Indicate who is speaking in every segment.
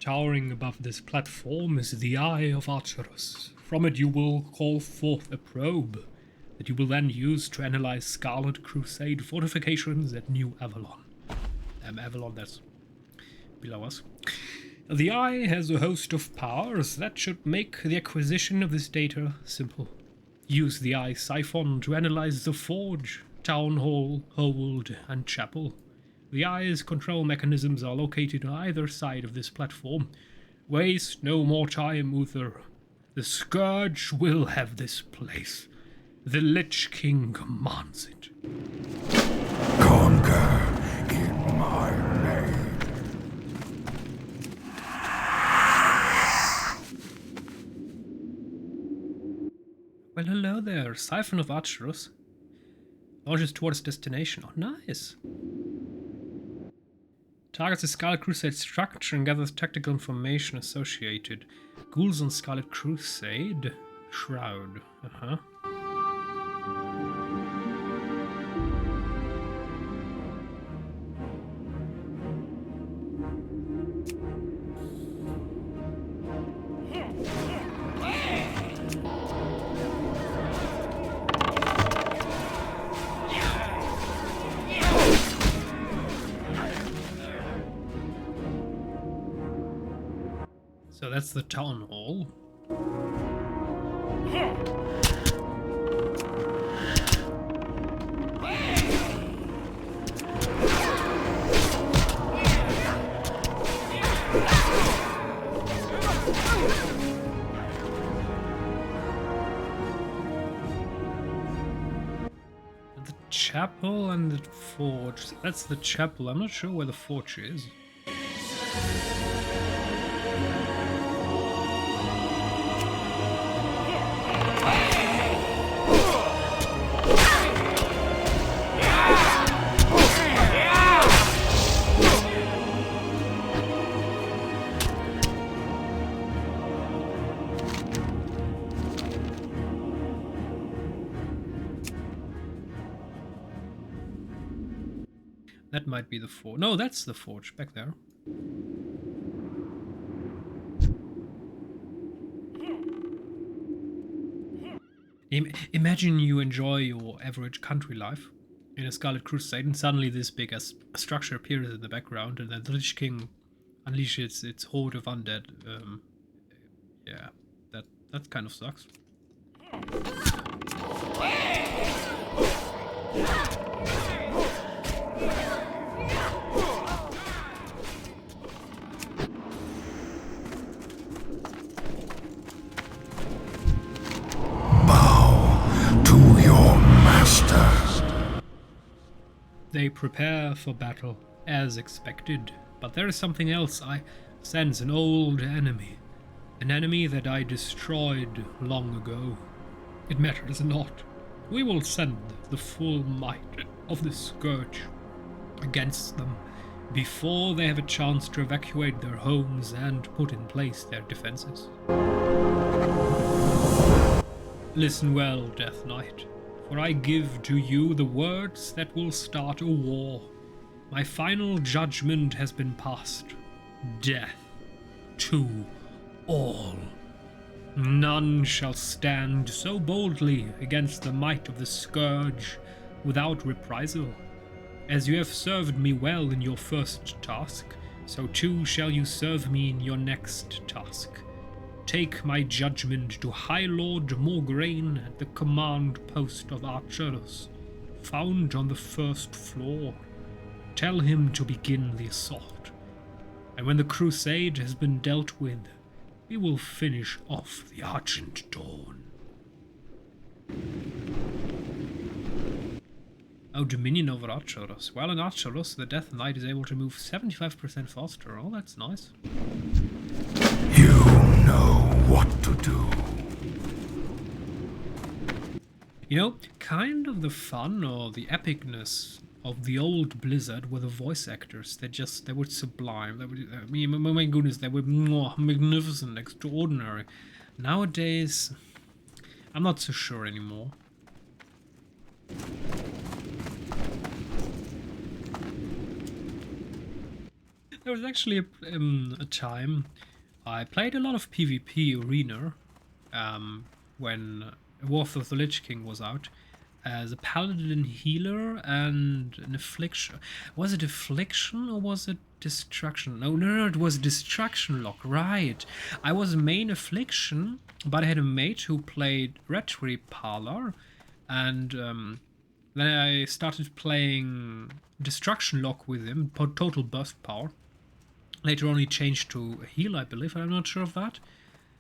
Speaker 1: Towering above this platform is the Eye of Archerus. From it you will call forth a probe that you will then use to analyze Scarlet Crusade fortifications at New Avalon. Avalon, that's below us. The Eye has a host of powers that should make the acquisition of this data simple. Use the Eye Siphon to analyze the Forge, Town Hall, Hold, and Chapel. The Eye's control mechanisms are located on either side of this platform. Waste no more time, Uther. The Scourge will have this place. The Lich King commands it.
Speaker 2: Conquer in my name.
Speaker 1: Well, hello there. Siphon of Archerus. Launches towards destination. Oh, nice. Targets the Scarlet Crusade structure and gathers tactical information associated. Ghouls on Scarlet Crusade. Shroud. So that's the town hall. The chapel and the forge. That's the chapel. I'm not sure where the forge is. That might be the forge. No, that's the forge back there. Imagine you enjoy your average country life in a Scarlet Crusade and suddenly this big structure appears in the background and then the Lich King unleashes its horde of undead. Yeah, that kind of sucks. They prepare for battle, as expected, but there is something else. I sense an old enemy. An enemy that I destroyed long ago. It matters not. We will send the full might of the Scourge against them before they have a chance to evacuate their homes and put in place their defenses. Listen well, Death Knight. For I give to you the words that will start a war. My final judgment has been passed. Death to all. None shall stand so boldly against the might of the Scourge without reprisal. As you have served me well in your first task, so too shall you serve me in your next task. Take my judgment to High Lord Morgraine at the command post of Archerus, found on the first floor. Tell him to begin the assault, and when the crusade has been dealt with, we will finish off the Argent Dawn. Oh, Dominion over Archerus. Well, in Archerus, the Death Knight is able to move 75% faster. Oh, that's nice.
Speaker 2: You know what to do.
Speaker 1: You know, kind of the fun or the epicness of the old Blizzard were the voice actors. They were sublime. I mean, my goodness, they were magnificent, extraordinary. Nowadays, I'm not so sure anymore. There was actually a time I played a lot of PvP Arena when Warcraft of the Lich King was out as a paladin healer and an affliction. Was it affliction or was it destruction? No, it was destruction lock, right. I was main affliction, but I had a mate who played Retry Parlor, and then I started playing destruction lock with him, total burst power. Later on he changed to heal, I believe, I'm not sure of that.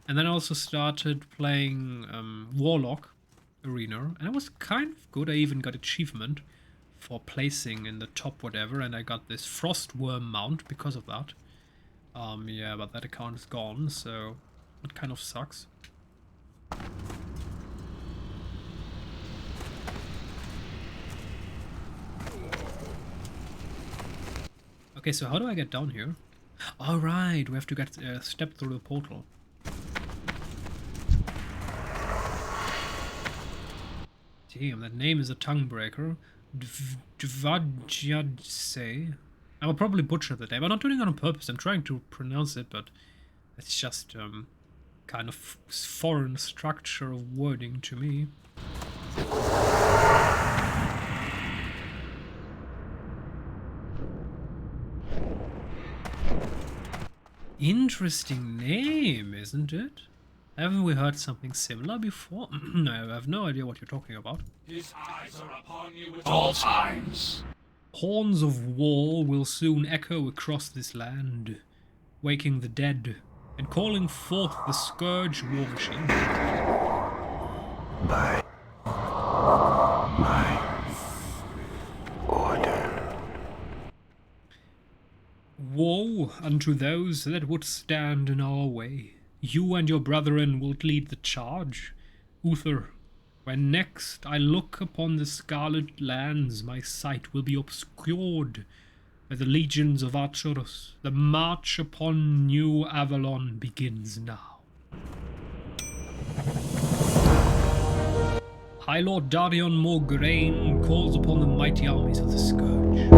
Speaker 1: And then I also started playing Warlock Arena, and it was kind of good. I even got achievement for placing in the top whatever, and I got this Frostworm mount because of that. Yeah, but that account is gone, so it kind of sucks. Okay, so how do I get down here? Alright, we have to get step through the portal. Damn, that name is a tongue breaker. Dvadjadse. I will probably butcher the name. I'm not doing it on purpose. I'm trying to pronounce it, but it's just kind of foreign structure of wording to me. Interesting name, isn't it? Haven't we heard something similar before? I have no idea what you're talking about.
Speaker 2: His eyes are upon you at all times.
Speaker 1: Horns of war will soon echo across this land, waking the dead and calling forth the Scourge war machine.
Speaker 2: By my order.
Speaker 1: Woe unto those that would stand in our way. You and your brethren will lead the charge. Uther, when next I look upon the scarlet lands, my sight will be obscured by the legions of Archurus. The march upon New Avalon begins now. High Lord Darion Morgraine calls upon the mighty armies of the Scourge.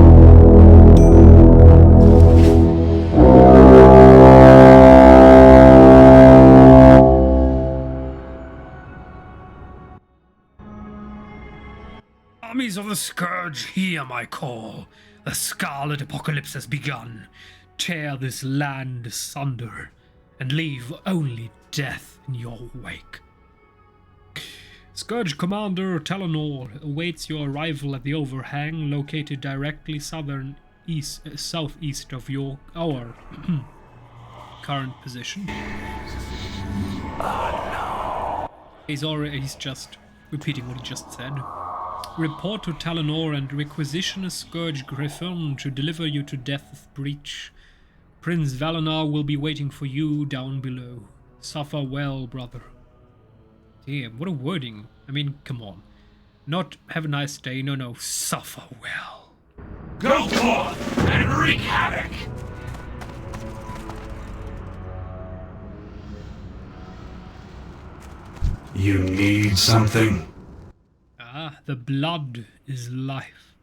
Speaker 1: Armies of the Scourge, hear my call. The Scarlet Apocalypse has begun. Tear this land asunder, and leave only death in your wake. Scourge Commander Talonor awaits your arrival at the overhang located directly southeast of our current position.
Speaker 2: Oh
Speaker 1: no. He's just repeating what he just said. Report to Talonor and requisition a Scourge Griffin to deliver you to Death's Breach. Prince Valonar will be waiting for you down below. Suffer well, brother. Damn, what a wording. I mean, come on. Not have a nice day, no, suffer well.
Speaker 2: Go forth and wreak havoc! You need something?
Speaker 1: Ah, the blood is life.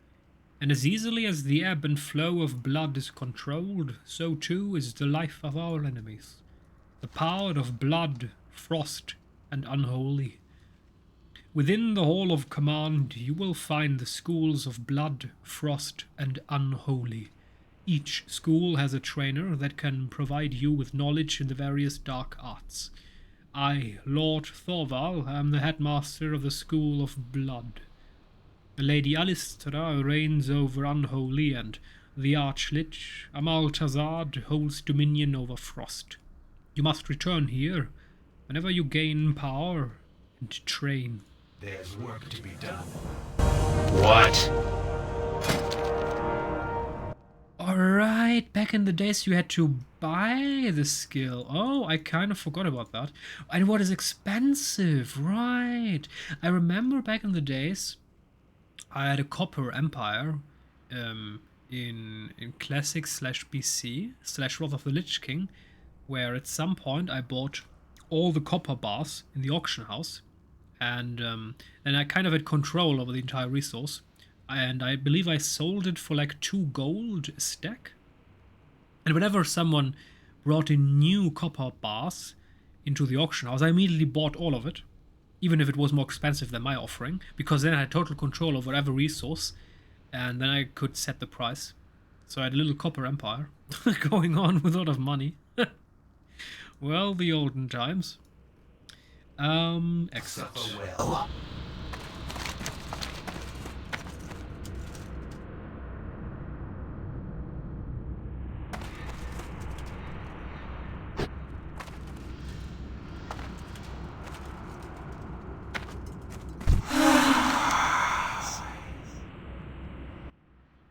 Speaker 1: And as easily as the ebb and flow of blood is controlled, so too is the life of our enemies. The power of blood, frost, and unholy. Within the Hall of Command you will find the schools of blood, frost, and unholy. Each school has a trainer that can provide you with knowledge in the various dark arts. I, Lord Thorval, am the headmaster of the School of Blood. Lady Alistra reigns over Unholy, and the Archlich, Amaltazard, holds dominion over Frost. You must return here whenever you gain power and train.
Speaker 2: There's work to be done. What?
Speaker 1: Alright, back in the days you had to buy the skill. Oh, I kind of forgot about that. And what is expensive, right. I remember back in the days I had a Copper Empire in Classic /BC / Wrath of the Lich King, where at some point I bought all the copper bars in the auction house, and then I kind of had control over the entire resource. And I believe I sold it for like 2 gold a stack. And whenever someone brought in new copper bars into the auction house, I immediately bought all of it, even if it was more expensive than my offering, because then I had total control over every resource, and then I could set the price. So I had a little copper empire going on with a lot of money. Well, the olden times. Exit.
Speaker 2: Well.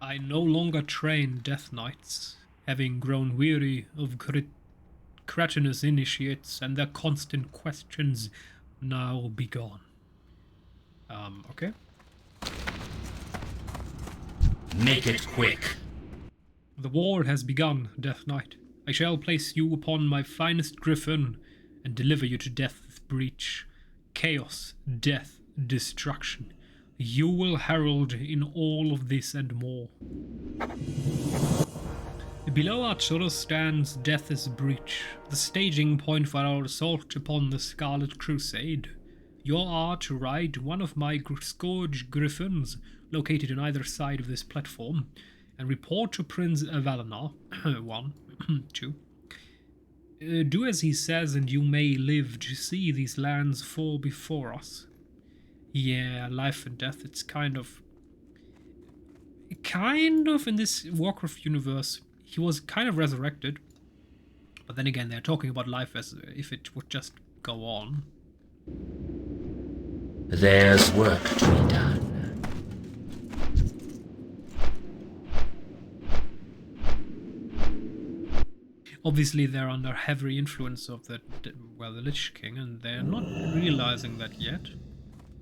Speaker 1: I no longer train Death Knights, having grown weary of cretinous initiates and their constant questions. Now be gone. Okay.
Speaker 2: Make it quick.
Speaker 1: The war has begun, Death Knight. I shall place you upon my finest griffin and deliver you to Death's breach. Chaos, death, destruction. You will herald in all of this and more. Below our turret stands Death's breach, the staging point for our assault upon the Scarlet Crusade. You are to ride one of my Scourge Griffins, located on either side of this platform, and report to Prince Valenar. 1, 2. Do as he says, and you may live to see these lands fall before us. Yeah, life and death, it's kind of in this Warcraft universe, he was kind of resurrected. But then again, they're talking about life as if it would just go on.
Speaker 2: There's work to be done.
Speaker 1: Obviously, they're under heavy influence of the Lich King, and they're not realizing that yet.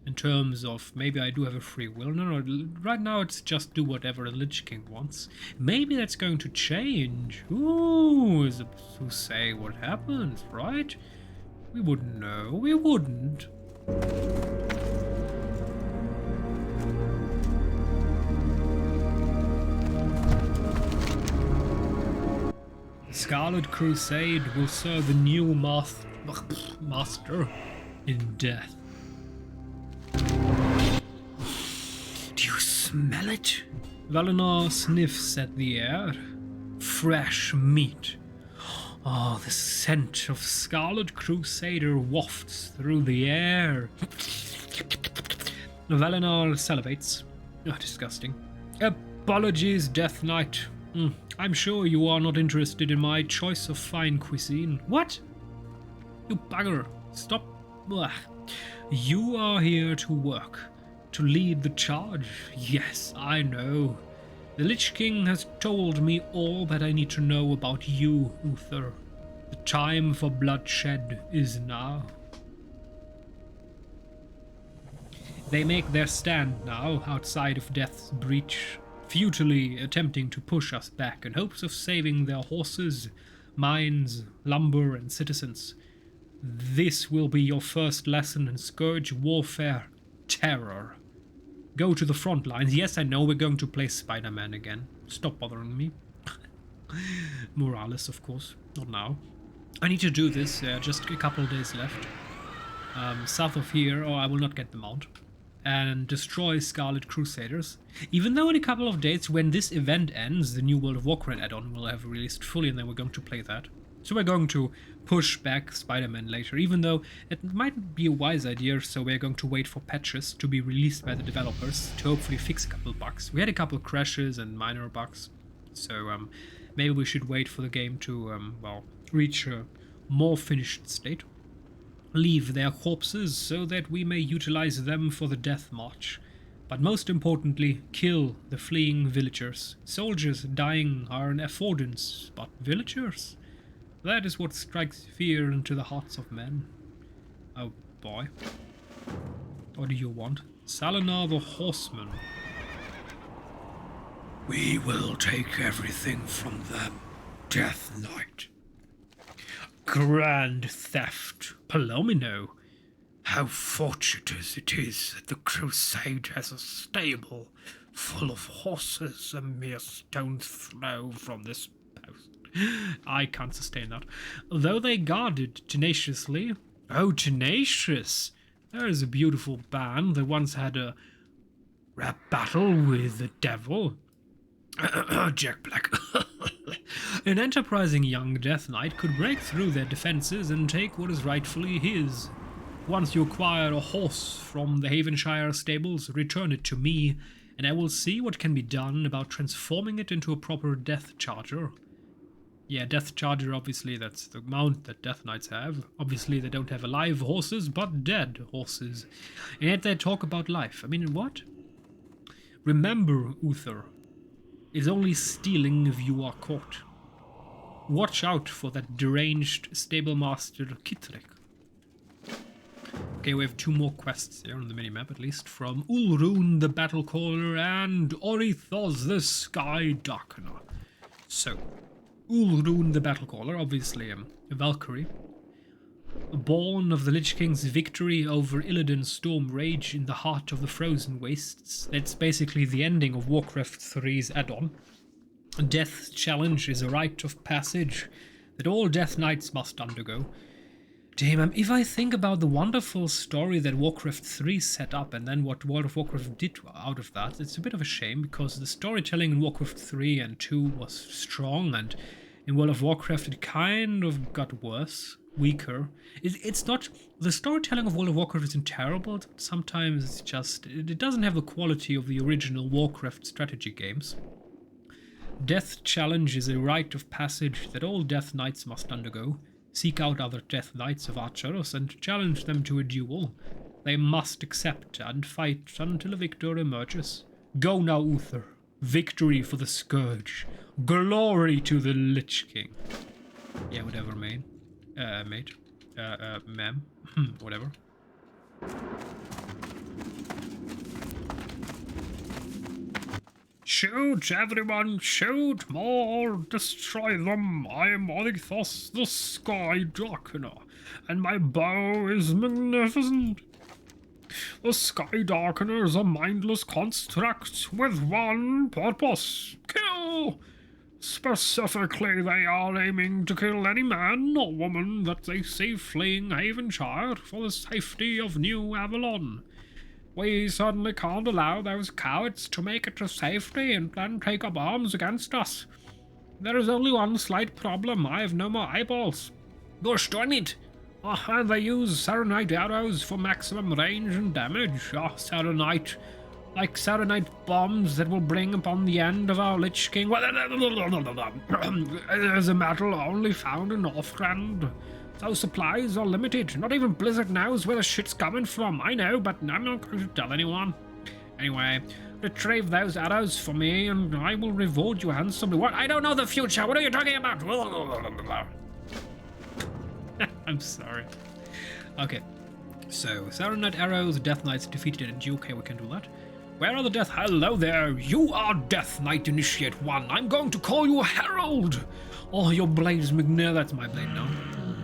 Speaker 1: In terms of, maybe I do have a free will. No, right now it's just do whatever the Lich King wants. Maybe that's going to change. Who's to say what happens, right? We wouldn't know. We wouldn't. The Scarlet Crusade will serve a new master in death. Do you smell it? Valenar sniffs at the air. Fresh meat. Oh, the scent of Scarlet Crusader wafts through the air. Valenar salivates. Oh, disgusting. Apologies, Death Knight. I'm sure you are not interested in my choice of fine cuisine. What? You bugger. Stop. Blah. You are here to work. To lead the charge. Yes, I know. The Lich King has told me all that I need to know about you, Uther. The time for bloodshed is now. They make their stand now outside of Death's breach, futilely attempting to push us back in hopes of saving their horses, mines, lumber, and citizens. This will be your first lesson in Scourge warfare. Terror. Go to the front lines. Yes, I know we're going to play Spider-Man again. Stop bothering me. Morales, of course. Not now. I need to do this. Just a couple of days left. South of here, or I will not get them out. And destroy Scarlet Crusaders. Even though in a couple of days, when this event ends, the new World of Warcraft add-on will have released fully, and then we're going to play that. So we're going to push back Spider-Man later, even though it might be a wise idea, so we're going to wait for patches to be released by the developers to hopefully fix a couple bugs. We had a couple of crashes and minor bugs, so maybe we should wait for the game to, well, reach a more finished state. Leave their corpses so that we may utilize them for the death march. But most importantly, kill the fleeing villagers. Soldiers dying are an affordance, but villagers? That is what strikes fear into the hearts of men. Oh boy. What do you want? Salinar the Horseman. We will take everything from them, Death Knight. Grand theft, Palomino. How fortunate it is that the Crusade has a stable full of horses a mere stone's throw from this post. I can't sustain that. Though they guarded tenaciously. Oh, tenacious! There's a beautiful band that once had a rap battle with the devil. Jack Black. An enterprising young Death Knight could break through their defenses and take what is rightfully his. Once you acquire a horse from the Havenshire stables, return it to me, and I will see what can be done about transforming it into a proper Death Charger. Yeah, Death Charger, obviously, that's the mount that Death Knights have. Obviously, they don't have alive horses, but dead horses. And yet they talk about life. I mean, what? Remember, Uther, is only stealing if you are caught. Watch out for that deranged stablemaster Kittrick. Okay, we have 2 more quests here on the minimap, at least, from Ulrun the Battlecaller and Orithos the Sky Darkener. So, Ulrun the Battlecaller, obviously a Valkyrie, born of the Lich King's victory over Illidan's storm rage in the heart of the frozen wastes. That's basically the ending of Warcraft 3's add-on. Death Challenge is a rite of passage that all Death Knights must undergo. Damn, if I think about the wonderful story that Warcraft 3 set up and then what World of Warcraft did out of that, it's a bit of a shame because the storytelling in Warcraft 3 and 2 was strong, and in World of Warcraft it kind of got worse, weaker. It's not... The storytelling of World of Warcraft isn't terrible, sometimes it's just... It doesn't have the quality of the original Warcraft strategy games. Death Challenge is a rite of passage that all Death Knights must undergo. Seek out other Death Knights of Archeros and challenge them to a duel. They must accept and fight until a victor emerges. Go now, Uther. Victory for the Scourge. Glory to the Lich King. Yeah, whatever, mate. Ma'am. Whatever. Shoot, everyone, shoot more, destroy them. I am Orithos, the Sky Darkener, and my bow is magnificent. The Sky Darkener is a mindless construct with one purpose: kill. Specifically, they are aiming to kill any man or woman that they see fleeing Havenshire for the safety of New Avalon. We certainly can't allow those cowards to make it to safety and then take up arms against us. There is only one slight problem: I have no more eyeballs. Gosh darn it! And they use Serenite arrows for maximum range and damage. Serenite. Like Serenite bombs that will bring upon the end of our Lich King. As a metal only found in Northrend. Those supplies are limited. Not even Blizzard knows where the shit's coming from. I know, but I'm not going to tell anyone. Anyway, retrieve those arrows for me and I will reward you handsomely. What? I don't know the future. What are you talking about? I'm sorry. Okay. So, Serenite arrows, Death Knights defeated in G. Okay, we can do that. Where are the Death... Hello there. You are Death Knight Initiate 1. I'm going to call you Herald. Oh, your blade is McNair. That's my blade now.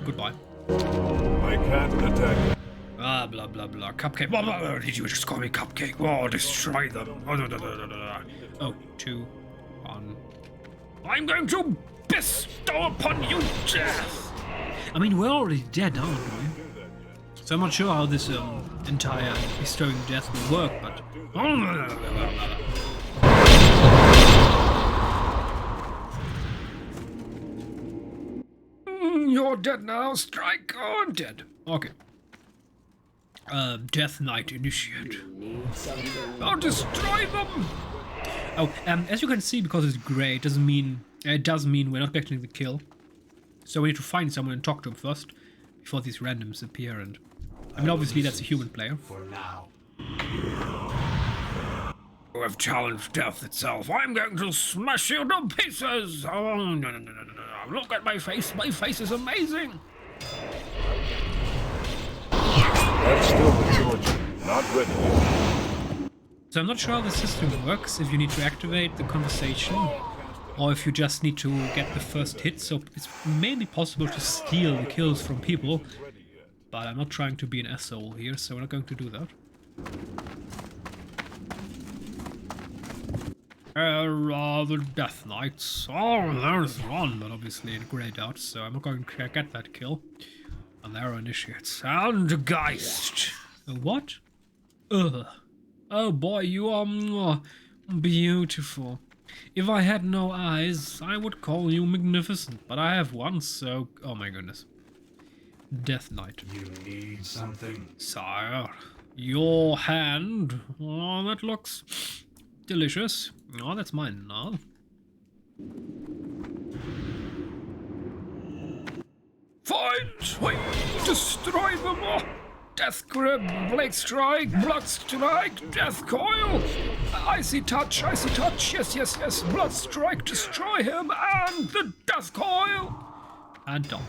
Speaker 1: Goodbye.
Speaker 3: I can't attack.
Speaker 1: Blah, blah, blah. Cupcake. Blah, blah, blah. Did you just call me Cupcake? Oh, destroy them. Oh, 2, 1. I'm going to bestow upon you death. I mean, we're already dead, aren't we? So I'm not sure how this entire bestowing death will work, but... You're dead now, strike! Oh, I'm dead. Okay. Death Knight Initiate. I'll destroy them! Oh, as you can see, because it's grey, it does mean we're not getting the kill. So we need to find someone and talk to him first, before these randoms appear, and... I mean, obviously that's a human player.
Speaker 2: For now.
Speaker 1: You have challenged death itself. I'm going to smash you to pieces! Oh, no. Look at my face. My face is amazing!
Speaker 3: That's still maturity. Not ready yet.
Speaker 1: So I'm not sure how the system works, if you need to activate the conversation, or if you just need to get the first hit, so it's maybe possible to steal the kills from people, but I'm not trying to be an asshole here, so we're not going to do that. The Death Knights. Oh, there's one, but obviously in grayed out, so I'm not going to get that kill. And there are initiates. And Geist. What? Ugh. Oh boy, you are beautiful. If I had no eyes, I would call you Magnificent, but I have one, so... Oh my goodness. Death Knight.
Speaker 2: You need something?
Speaker 1: Sire, your hand. Oh, that looks delicious. Oh, that's mine now. Fight! Wait! Destroy them all! Death Grip, Blade Strike, Blood Strike, Death Coil! Icy Touch, yes, Blood Strike, destroy him, and the Death Coil! And done.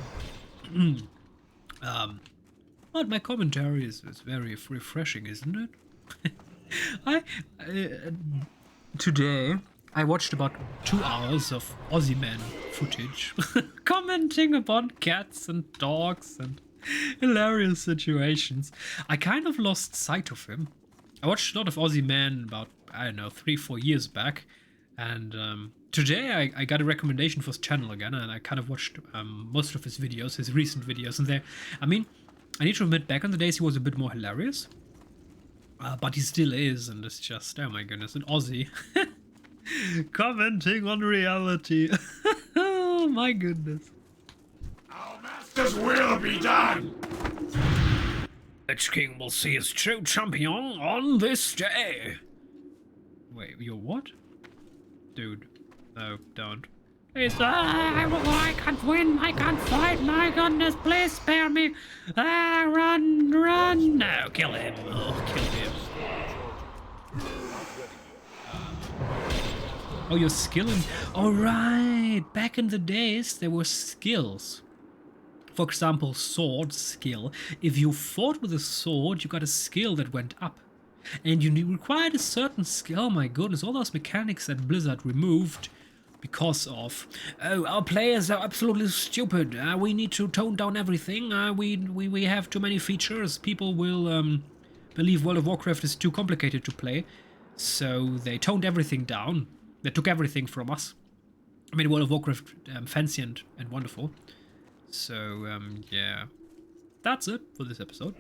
Speaker 1: But my commentary is very refreshing, isn't it? Today, I watched about 2 hours of Aussie Man footage, commenting upon cats and dogs and hilarious situations. I kind of lost sight of him. I watched a lot of Aussie Man about, I don't know, 3-4 years back, and today I got a recommendation for his channel again, and I kind of watched most of his videos, his recent videos, and there, I mean, I need to admit, back in the days he was a bit more hilarious, but he still is, and it's just, oh my goodness, an Aussie commenting on reality. Oh my goodness.
Speaker 2: Our master's will be done!
Speaker 1: Lich King will see his true champion on this day. Wait, you're what? Dude, no, don't. Please, I can't win, I can't fight, my goodness, please spare me. Run, no, kill him, kill him. Oh, you're skilling. Alright, back in the days there were skills. For example, sword skill. If you fought with a sword, you got a skill that went up. And you required a certain skill. Oh my goodness, all those mechanics that Blizzard removed because of, oh, our players are absolutely stupid. We need to tone down everything. We have too many features. People will believe World of Warcraft is too complicated to play. So they toned everything down. They took everything from us. I mean, World of Warcraft fancy and wonderful. So, yeah. That's it for this episode.